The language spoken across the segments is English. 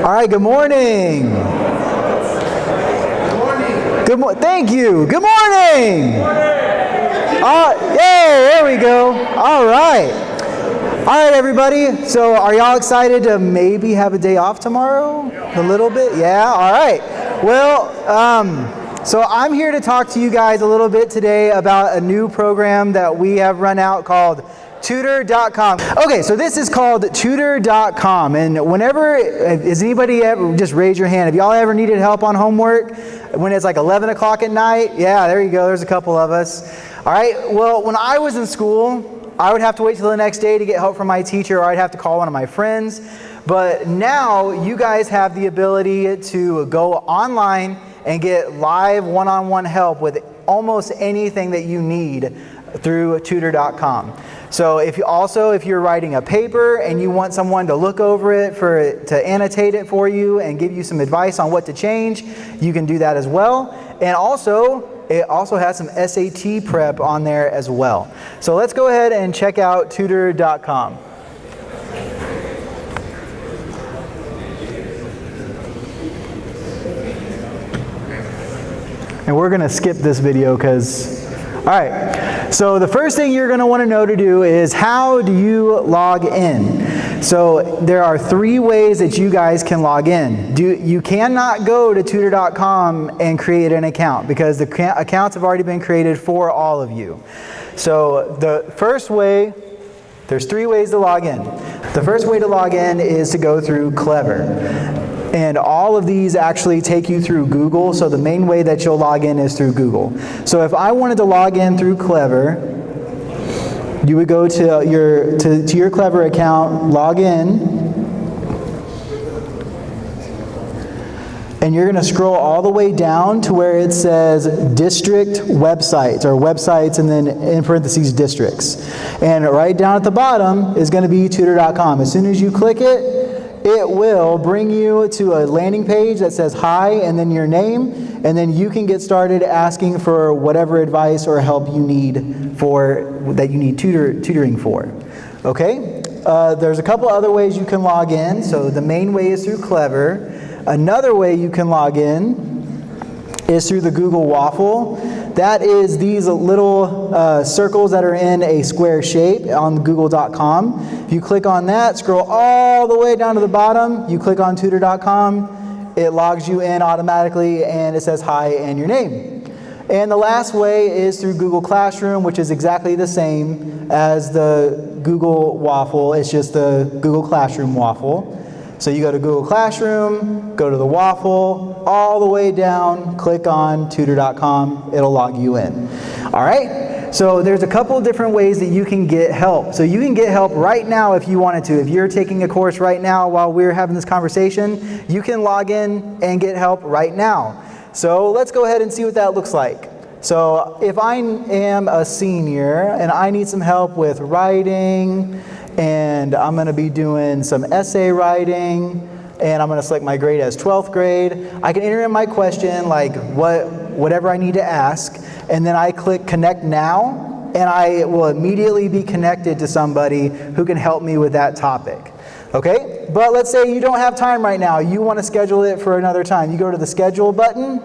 All right, good morning. Good morning. Thank you. Good morning. Yay, there we go. All right. All right, everybody. So are y'all excited to maybe have a day off tomorrow? A little bit? Yeah? All right. Well, so I'm here to talk to you guys a little bit today about a new program that we have run out called Tutor.com. Okay, so this is called Tutor.com, and whenever, has anybody ever, just raise your hand, have y'all ever needed help on homework when it's like 11 o'clock at night? Yeah, there you go, there's a couple of us. All right, well, when I was in school, I would have to wait till the next day to get help from my teacher, or I'd have to call one of my friends. But now you guys have the ability to go online and get live one-on-one help with almost anything that you need through Tutor.com. So if you're writing a paper and you want someone to look over it to annotate it for you and give you some advice on what to change, you can do that as well. And also, it also has some SAT prep on there as well. So let's go ahead and check out Tutor.com. And we're going to skip this video because, all right. So the first thing you're going to want to know to do is, how do you log in? So there are 3 ways that you guys can log in. You cannot go to Tutor.com and create an account because the accounts have already been created for all of you. So the first way, there's 3 ways to log in. The first way to log in is to go through Clever. And all of these actually take you through Google, so the main way that you'll log in is through Google. So if I wanted to log in through Clever, you would go to your Clever account, log in, and you're going to scroll all the way down to where it says district websites, or websites and then in parentheses districts. And right down at the bottom is going to be Tutor.com. As soon as you click it, it will bring you to a landing page that says hi and then your name, and then you can get started asking for whatever advice or help you need tutoring for. Okay? There's a couple other ways you can log in. So the main way is through Clever. Another way you can log in is through the Google Waffle. That is these little circles that are in a square shape on Google.com. If you click on that, scroll all the way down to the bottom, you click on Tutor.com, it logs you in automatically and it says hi and your name. And the last way is through Google Classroom, which is exactly the same as the Google Waffle. It's just the Google Classroom Waffle. So you go to Google Classroom, go to the Waffle, all the way down, click on Tutor.com, it'll log you in. All right? So there's a couple of different ways that you can get help. So you can get help right now if you wanted to. If you're taking a course right now while we're having this conversation, you can log in and get help right now. So let's go ahead and see what that looks like. So if I am a senior and I need some help with writing, and I'm going to be doing some essay writing, and I'm going to select my grade as 12th grade. I can enter in my question, like whatever I need to ask, and then I click Connect Now, and I will immediately be connected to somebody who can help me with that topic. Okay? But let's say you don't have time right now. You want to schedule it for another time. You go to the Schedule button,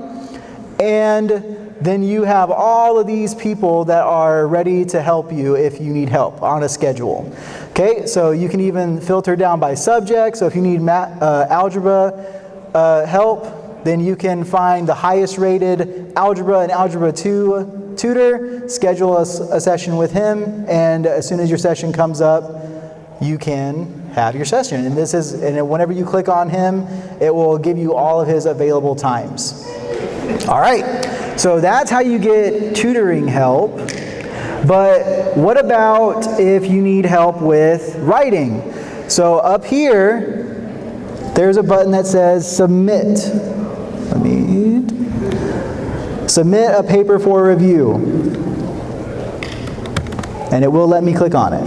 and then you have all of these people that are ready to help you if you need help on a schedule. Okay, so you can even filter down by subject. So if you need algebra help, then you can find the highest rated Algebra and Algebra 2 tutor, schedule a session with him, and as soon as your session comes up, you can have your session. And whenever you click on him, it will give you all of his available times. All right. So that's how you get tutoring help. But what about if you need help with writing? So up here, there's a button that says Submit. Submit a paper for review. And it will let me click on it.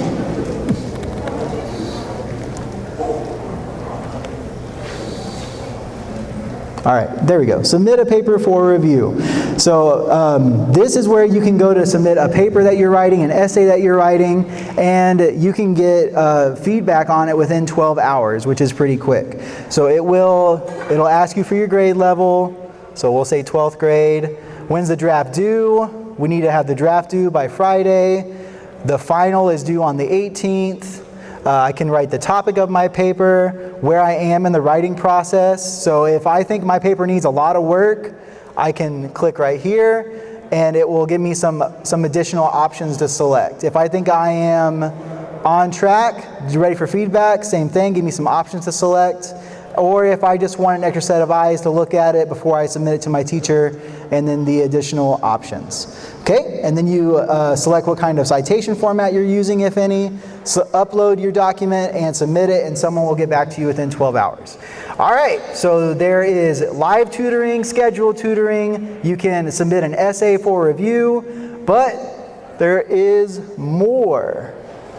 All right, there we go. Submit a paper for review. So this is where you can go to submit a paper that you're writing, an essay that you're writing, and you can get feedback on it within 12 hours, which is pretty quick. So it'll ask you for your grade level. So we'll say 12th grade. When's the draft due? We need to have the draft due by Friday. The final is due on the 18th. I can write the topic of my paper, where I am in the writing process. So if I think my paper needs a lot of work, I can click right here, and it will give me some additional options to select. If I think I am on track, ready for feedback, same thing, give me some options to select. Or if I just want an extra set of eyes to look at it before I submit it to my teacher, and then the additional options. Okay, and then you select what kind of citation format you're using, if any, so upload your document and submit it, and someone will get back to you within 12 hours. All right, so there is live tutoring, scheduled tutoring. You can submit an essay for review, but there is more.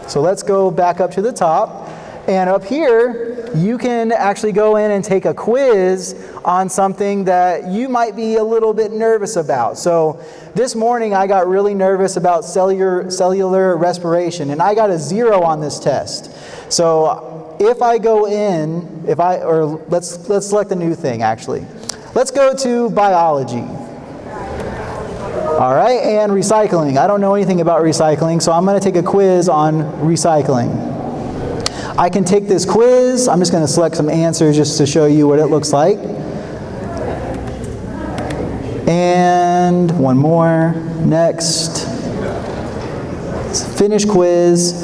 So let's go back up to the top. And up here, you can actually go in and take a quiz on something that you might be a little bit nervous about. So this morning, I got really nervous about cellular respiration, and I got a 0 on this test. So if I go in, let's select a new thing, actually. Let's go to biology. All right, and recycling. I don't know anything about recycling, so I'm going to take a quiz on recycling. I can take this quiz. I'm just going to select some answers just to show you what it looks like. And one more. Next. Finish quiz.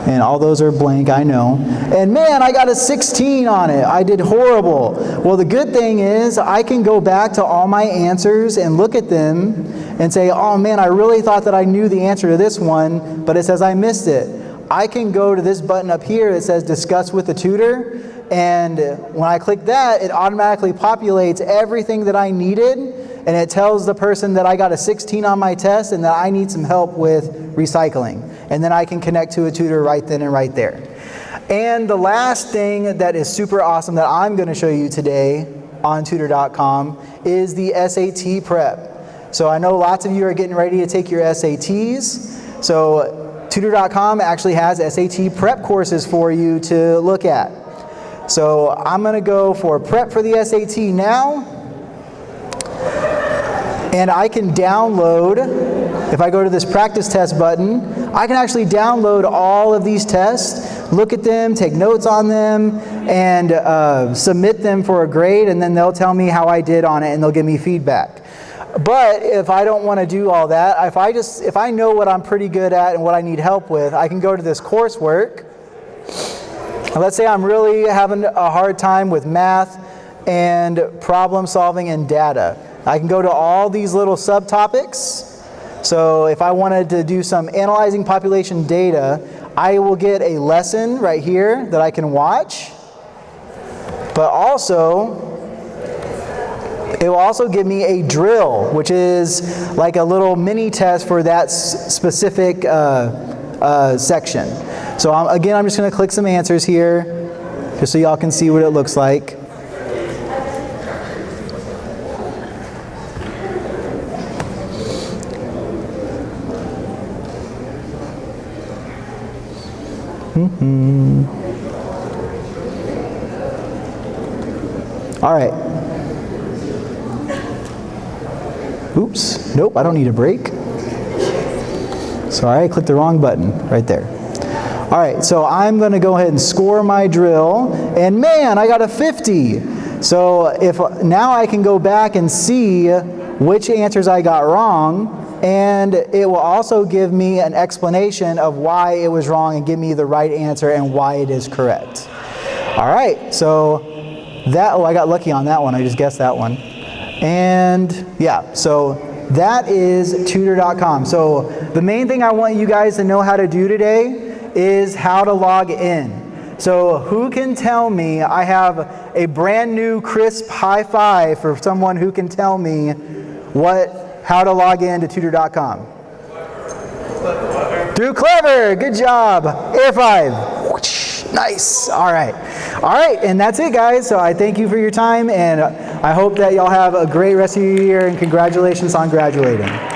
And all those are blank, I know. And man, I got a 16 on it. I did horrible. Well, the good thing is I can go back to all my answers and look at them and say, oh man, I really thought that I knew the answer to this one, but it says I missed it. I can go to this button up here that says discuss with the tutor, and when I click that, it automatically populates everything that I needed, and it tells the person that I got a 16 on my test and that I need some help with recycling. And then I can connect to a tutor right then and right there. And the last thing that is super awesome that I'm going to show you today on Tutor.com is the SAT prep. So I know lots of you are getting ready to take your SATs. So Tutor.com actually has SAT prep courses for you to look at. So I'm going to go for prep for the SAT now. And I can download, if I go to this practice test button, I can actually download all of these tests, look at them, take notes on them, and submit them for a grade, and then they'll tell me how I did on it, and they'll give me feedback. But if I don't want to do all that, if I know what I'm pretty good at and what I need help with, I can go to this coursework. Let's say I'm really having a hard time with math and problem solving and data. I can go to all these little subtopics. So if I wanted to do some analyzing population data, I will get a lesson right here that I can watch. But also, it will also give me a drill, which is like a little mini test for that specific section. So again, I'm just going to click some answers here, just so y'all can see what it looks like. All right. Oops, nope, I don't need a break. Sorry, I clicked the wrong button right there. All right, so I'm going to go ahead and score my drill, and man, I got a 50. So now I can go back and see which answers I got wrong, and it will also give me an explanation of why it was wrong and give me the right answer and why it is correct. All right, so I got lucky on that one. I just guessed that one. And yeah, so that is Tutor.com. So the main thing I want you guys to know how to do today is how to log in. So who can tell me, I have a brand new crisp high five for someone who can tell me how to log in to Tutor.com. Through Clever, good job. Air five. Nice. All right, and that's it, guys. So I thank you for your time, and I hope that y'all have a great rest of your year, and congratulations on graduating.